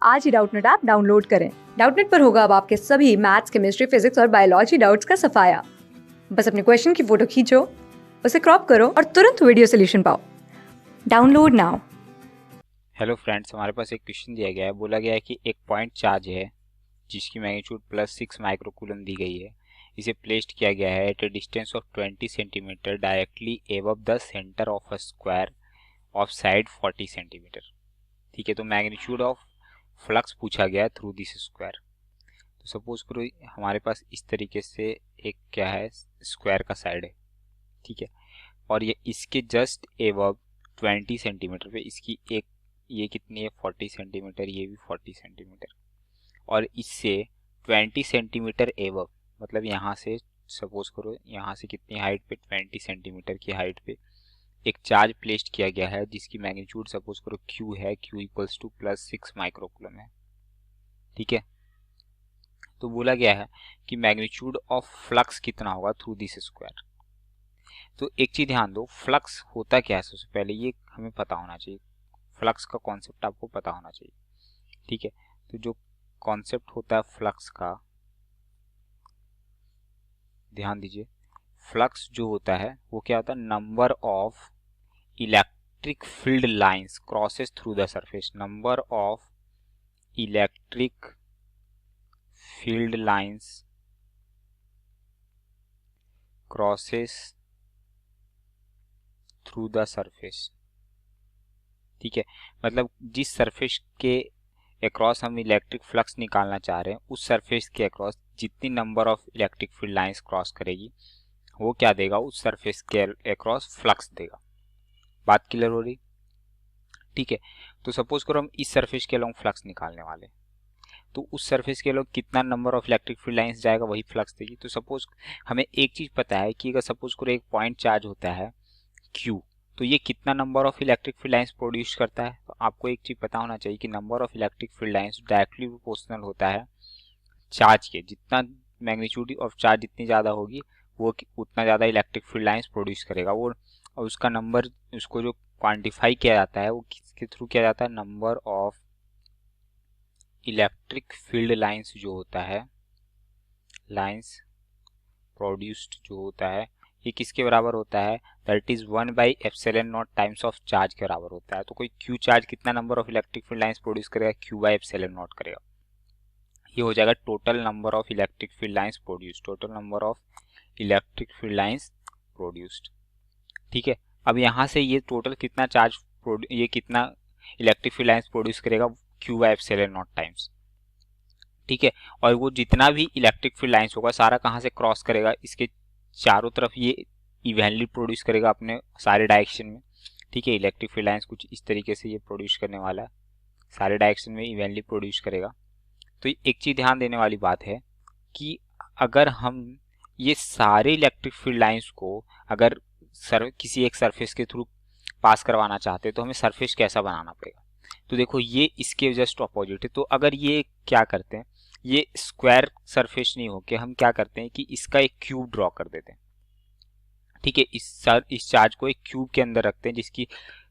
आज ही Doubtnut app download करें। Doubtnut पर होगा अब आपके सभी मैथ्स, केमिस्ट्री, फिजिक्स और बायोलॉजी डाउट्स का सफाया। बस अपने क्वेश्चन की फोटो खींचो, उसे क्रॉप करो और तुरंत वीडियो सोल्यूशन पाओ। Download now. हेलो फ्रेंड्स, हमारे पास एक क्वेश्चन दिया गया है। बोला गया है कि एक पॉइंट चार्ज है जिसकी मैग्नीट्यूड +6 माइक्रोकूलम दी गई है। इसे प्लेस्ड किया गया है at a distance of 20 centimetre directly above the centre of a square of side 40 centimetre. ठीक है, तो मैग्नीट्यूड ऑफ फ्लक्स पूछा गया है थ्रू दिस स्क्वायर। तो सपोज करो हमारे पास इस तरीके से एक क्या है, स्क्वायर का साइड है। ठीक है, और ये इसके जस्ट एबव 20 सेंटीमीटर पे इसकी एक, ये कितनी है 40 सेंटीमीटर, ये भी 40 सेंटीमीटर, और इससे 20 सेंटीमीटर एबव, मतलब यहाँ से सपोज करो यहाँ से कितनी हाइट पे, 20 सेंटीमीटर की हाइट पे एक चार्ज प्लेस्ड किया गया है जिसकी मैग्नीट्यूड सपोज करो Q है। Q इक्वल्स टू +6 माइक्रोकूलम है। ठीक है, तो बोला गया है कि मैग्नीट्यूड ऑफ फ्लक्स कितना होगा थ्रू दिस स्क्वायर। तो एक चीज ध्यान दो, फ्लक्स होता क्या है, सबसे पहले ये हमें पता होना चाहिए। फ्लक्स का कॉन्सेप्ट आपको पता होना चाहिए। ठीक है, तो जो कॉन्सेप्ट होता है फ्लक्स का, ध्यान दीजिए। फ्लक्स जो होता है वो क्या होता है, number of electric field lines crosses through the surface. Number of electric field lines crosses through the surface. ठीक है, मतलब जिस सरफेस के अक्रॉस हम इलेक्ट्रिक फ्लक्स निकालना चाह रहे हैं, उस सरफेस के अक्रॉस जितनी number of electric field lines cross करेगी वो क्या देगा, उस सरफेस के अक्रॉस फ्लक्स देगा। बात क्लियर हो रही? ठीक है, तो सपोज करो हम इस सरफेस के अलोंग फ्लक्स निकालने वाले, तो उस सरफेस के अलोंग कितना number of electric field lines जाएगा, वही फ्लक्स देगी। तो सपोज हमें एक चीज पता है कि अगर सपोज करो एक पॉइंट चार्ज होता है Q, तो ये कितना number of electric field lines produce करता है। तो आपको एक चीज पता होना चाहिए कि number of electric field lines directly proportional होता है चार्ज के। जितना मैग्नीट्यूड ऑफ चार्ज जितनी ज़्यादा होगी वो उतना ज़्यादा इलेक्ट्रिक फील्ड लाइंस प्रोड्यूस करेगा वो, और उसका नंबर, उसको जो क्वांटिफाई किया जाता है वो किसके थ्रू किया जाता है, number of electric field lines जो होता है, लाइंस प्रोड्यूस्ड जो होता है, ये किसके बराबर होता है, that is 1/ε0 times of charge के बराबर होता है। तो कोई Q चार्ज कितना number of electric field lines produce करेगा, Q/ε0 करेगा। ये हो जाएगा total number of electric field lines produced, total number of electric field lines produced. ठीक है, अब यहाँ से ये टोटल कितना चार्ज, ये कितना इलेक्ट्रिक फील्ड लाइंस प्रोड्यूस करेगा, Q/ε0 टाइम्स। ठीक है, और वो जितना भी इलेक्ट्रिक फील्ड लाइंस होगा सारा कहाँ से क्रॉस करेगा, इसके चारों तरफ ये इवेनली प्रोड्यूस करेगा अपने सारे डायरेक्शन में। ठीक है, इलेक्ट्रिक फील्ड लाइंस कुछ इस तरीके से ये प्रोड्यूस करने वाला है, सारे डायरेक्शन में इवेनली प्रोड्यूस करेगा। तो एक चीज ध्यान देने वाली बात है कि अगर हम ये सारे इलेक्ट्रिक फील्ड लाइंस को अगर किसी एक सरफेस के थ्रू पास करवाना चाहते हैं तो हमें सरफेस कैसा बनाना पड़ेगा। तो देखो ये इसके जस्ट अपोजिट है। तो अगर ये क्या करते हैं, ये स्क्वायर सरफेस नहीं होके हम क्या करते हैं कि इसका एक क्यूब ड्रॉ कर देते हैं। ठीक है, इस चार्ज को एक क्यूब के अंदर रखते हैं जिसकी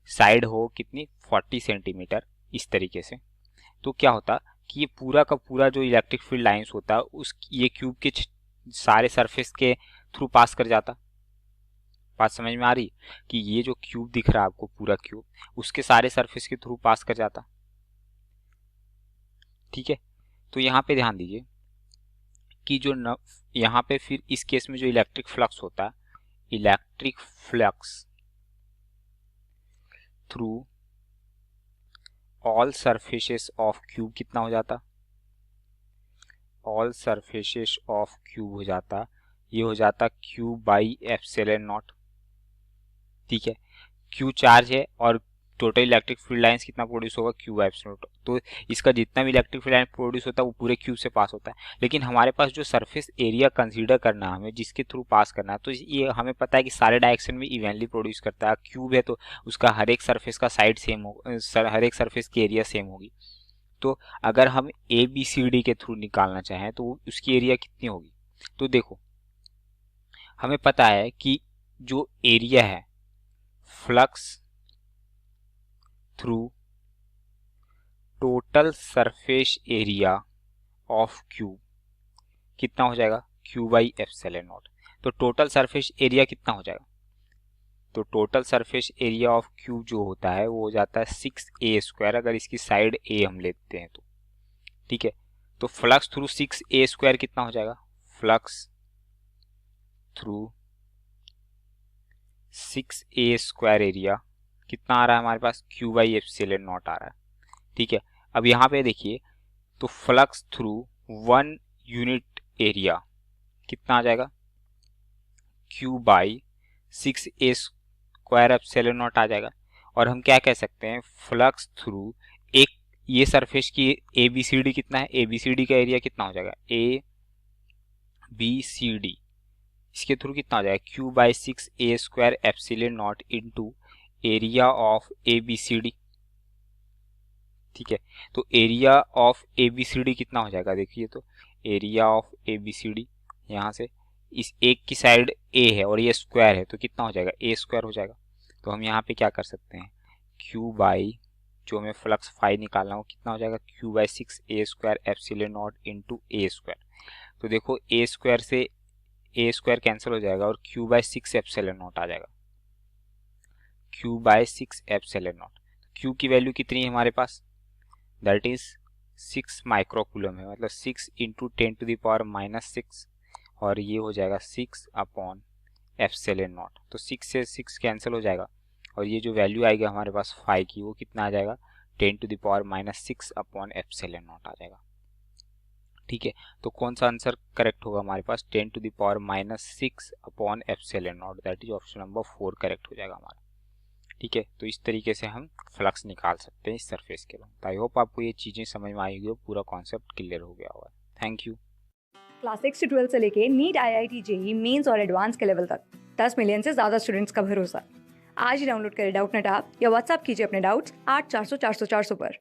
साइड हो कितनी, 40 सेंटीमीटर, इस तरीके से। तो क्या होता कि ये पूरा का पूरा जो इलेक्ट्रिक फील्ड लाइंस होता है उस ये क्यूब के सारे सरफेस के थ्रू पास कर जाता। बात समझ में आ रही कि ये जो क्यूब दिख रहा है आपको, पूरा क्यूब उसके सारे सरफेस के थ्रू पास कर जाता। ठीक है, तो यहाँ पे ध्यान दीजिए कि जो यहाँ पे फिर इस केस में जो इलेक्ट्रिक फ्लक्स होता है, electric flux through all surfaces of cube कितना हो जाता, ऑल सरफेसेस ऑफ क्यूब हो जाता, ये हो जाता Q/ε0। ठीक है, Q चार्ज है और टोटल इलेक्ट्रिक फील्ड लाइंस कितना प्रोड्यूस होगा, Q/ε0। तो इसका जितना भी इलेक्ट्रिक फील्ड लाइन प्रोड्यूस होता है वो पूरे क्यूब से पास होता है। लेकिन हमारे पास जो सरफेस एरिया कंसीडर करना है हमें, जिसके थ्रू पास करना है, तो ये हमें पता है कि सारे डायरेक्शन में इवेनली प्रोड्यूस करता है। क्यूब है तो उसका हर एक सरफेस का साइड सेम हो, हर एक सरफेस की एरिया सेम होगी। तो अगर हम ABCD के थ्रू निकालना चाहें तो उसकी एरिया कितनी होगी। तो देखो हमें पता है कि जो एरिया है flux through total surface area of cube कितना हो जाएगा, क्यू बाई एप्सिलॉन नॉट। तो टोटल सरफेस एरिया कितना हो जाएगा, तो total surface area of cube जो होता है वो हो जाता है 6a², अगर इसकी साइड a हम लेते हैं तो, ठीक है। तो फ्लक्स थ्रू 6a² कितना हो जाएगा, फ्लक्स थ्रू 6a² एरिया कितना आ रहा है हमारे पास, क्यू बाई एप्सिलॉन नॉट आ रहा है, ठीक है। अब यहाँ पे देखिए, तो फ्लक्स थ्रू 1 यूनिट एरिया कितना आ जाएगा, Q by 6a² epsilon naught आ जाएगा। और हम क्या कह सकते हैं, फ्लक्स थ्रू एक ये सरफेस की ABCD कितना है, ABCD का एरिया कितना हो जाएगा, ABCD इसके थ्रू कितना हो जाएगा, Q by 6a² epsilon not into area of ABCD, ठीक है। तो एरिया ऑफ ABCD कितना हो जाएगा, देखिए तो एरिया ऑफ ABCD यहाँ से इस एक की साइड A है और ये स्क्वायर है, तो कितना हो जाएगा, a² हो जाएगा। तो हम यहाँ पे क्या कर सकते हैं, क्यू बाई जो हमें फ्लक्स फाई निकालना हो कितना हो जाएगा, Q by 6a² epsilon not into a²। तो देखो a² से a² कैंसिल हो जाएगा और क्यू बाई 6 एप्सिलॉन नॉट आ जाएगा, Q by 6 epsilon not. Q की वैल्यू कितनी है हमारे पास, दैट इज 6 माइक्रोकूलम है, मतलब 6 इंटू 10⁻⁻⁶, और ये हो जाएगा 6 अपॉन एप्सिलॉन नॉट। तो 6 से 6 कैंसिल हो जाएगा और ये जो वैल्यू आएगी हमारे पास फाई की वो कितना आ जाएगा, 10⁻⁻6 अपॉन एप्सिलॉन नॉट आ जाएगा, ठीक है। तो कौन सा आंसर करेक्ट होगा हमारे पास, 10⁻⁻6 upon epsilon not, that is option number 4 correct हो जाएगा हमारा, ठीक है। तो इस तरीके से हम फ्लक्स निकाल सकते हैं इस सरफेस के लिए। आई होप आपको ये चीज़ें समझ में आई होगी, पूरा कॉन्सेप्ट क्लियर हो गया होगा। Thank you. क्लास 6 से 12 से लेके नीट, IIT, JEE मेंस और एडवांस के लेवल तक 10 मिलियन से ज़्यादा स्टूडेंट्स का भरोसा। आज ही डाउनलोड करें डाउटनेट ऐप या व्हाट्सएप कीजिए अपने डाउट्स 8400 400 400 पर।